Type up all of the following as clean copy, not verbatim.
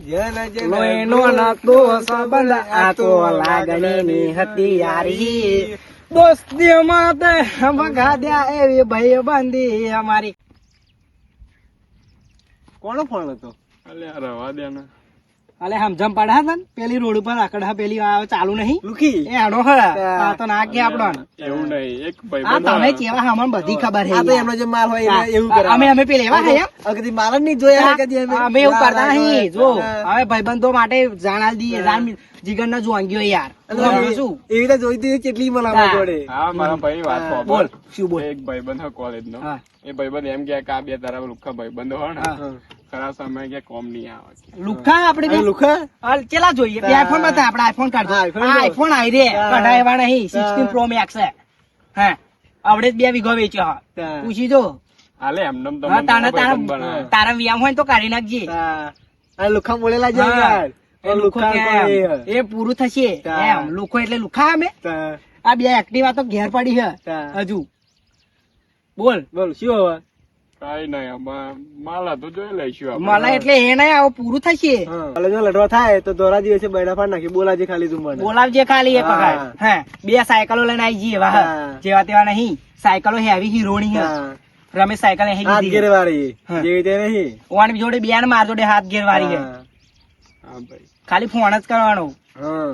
લોહીનો નતો સંબંધ આ તો લાગણીની હતી યારી દોસ્તી માટે વગાડ્યા એવી ભાઈ બંધી અમારી. કોનો ફોન હતો? અલ્યા રવા દે ને. અલે સમજમ પડ્યા હતા ને પેલી રોડ ઉપર આકડા પેલી આવે ચાલુ નહીં લુખી એ આડો હા તો ના કે આપણો એવું નહીં એક આ ભાઈબંધ તમે કેવા હમણાં બધી ખબર આ તો છે એમનો જે માલ હોય એને એવું કરે. અમે પેલી એવા હે એમ કદી માલ જ નહીં જોયા કદી અમે એવું કરતા નહીં જો હવે ભાઈબંધો માટે જાણ દઈએ જાણ જીગર ના જોંગ્યો યાર શું એવી રીતે જોઈ હતી કેટલી મલામત જોડે. હા મારા ભાઈ વાત બોલ બોલ. શું બોલ એક ભાઈબંધ હતો કોલેજ નો. હા. એ ભાઈબંધ એમ કે આ બે તારા લુખા ભાઈબંધો હોય ને હા. ખરા સમય કે કોમ નહીં આવે. લુખા આપણે આ લુખા હાલ ચેલા જોઈએ બે આઈફોન બતા આપણે આઈફોન કાઢો હા, iPhone જો. આઈફોન આવી રે હા. કઢાયવા નહીં હા. 16 પ્રો મેક્સ છે હા આવડે જ 2 વીઘો વેચ્યો હા હા. પૂછી જો હાલે એમને તો હા તારા ભાઈબંધ બનાવે. તારા વ્યામ હોય ને તો કાઢી નાખજે હા. આ લુખા બોલેલા છે હા. યાર. એ લુખો લુખા કેમ? કોઈ એ પૂરું થશે હા. એમ લુખો એટલે લુખા અમે તા. આ બે એક્ટિવા તો ઘેર પડી છે હા. હજુ બોલ બોલ શું હવે? કઈ નહીં આમાં માલ હતું જોઈ લઈશું આપણે. मला એટલે એ નહીં આવું પૂરું થશે હા. કોલેજમાં લડવા થાય તો દોરા દિવસે બૈડા પાડ નાખી બોલાજે ખાલી તું મને. બોલાવજે ખાલી એક હા. વખત હા બે સાયકલો લઈને આવી જઈએ વાહ હા. જેવા તેવા નહીં સાયકલો હેવી હીરોની છે હા. રમેશ સાયકલ અહીં હાથ લીધી ઘેર વાળી હા. જેવી તે નહીં. ઓન જોડે બે ને માર જોડે હાથ ઘેર વાળી છે હા. હા ભાઈ ખાલી ફોન જ કરવાનો હા.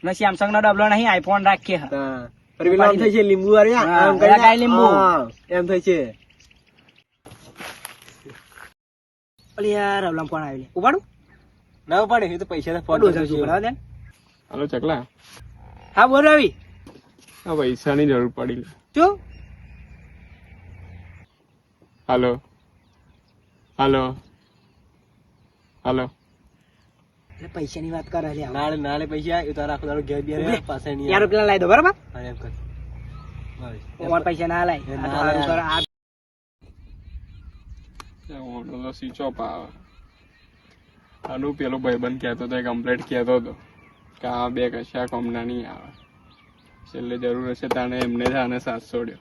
ને સેમસંગ નો ડબલો નહીં આઈફોન રાખીએ છે. તા. પણ પેલો આમ થઈ છે લીંબુ વાળી હા, આમ કરીને. લગાઈ લીંબુ. હા, એમ થઈ છે. ઓલી યાર રવલામ ફોન આવી ઉપાડું ના પડે એ તો પૈસા ફોન પડું જાઉં છું બરાબર છે? હાલો ચકલા હા બોલ રવિ આ પૈસાની જરૂર પડી. શું હાલો હાલો હાલો એટલે પૈસાની વાત કરે છે નાળે નાળે પૈસા એ તારા આખો દાડો ઘેર બેર ઉભરે. પાસે નહીં યાર પેલા લાવી દો બરાબર હા, એમ કર. બસ. ઓન પૈસા ના લાય એ આ તો ના હારું લાય. કરે. આ ઓનો તો સ્વિચ ઓફ આવે. આનું પેલો ભાઈબંધ કહેતો હતો કમ્પ્લેટ કહેતો હતો કે આ બે કશા કોમના નહીં આવે છેલ્લે જરૂર હશે તાણે એમને જ આને સાથ છોડ્યો.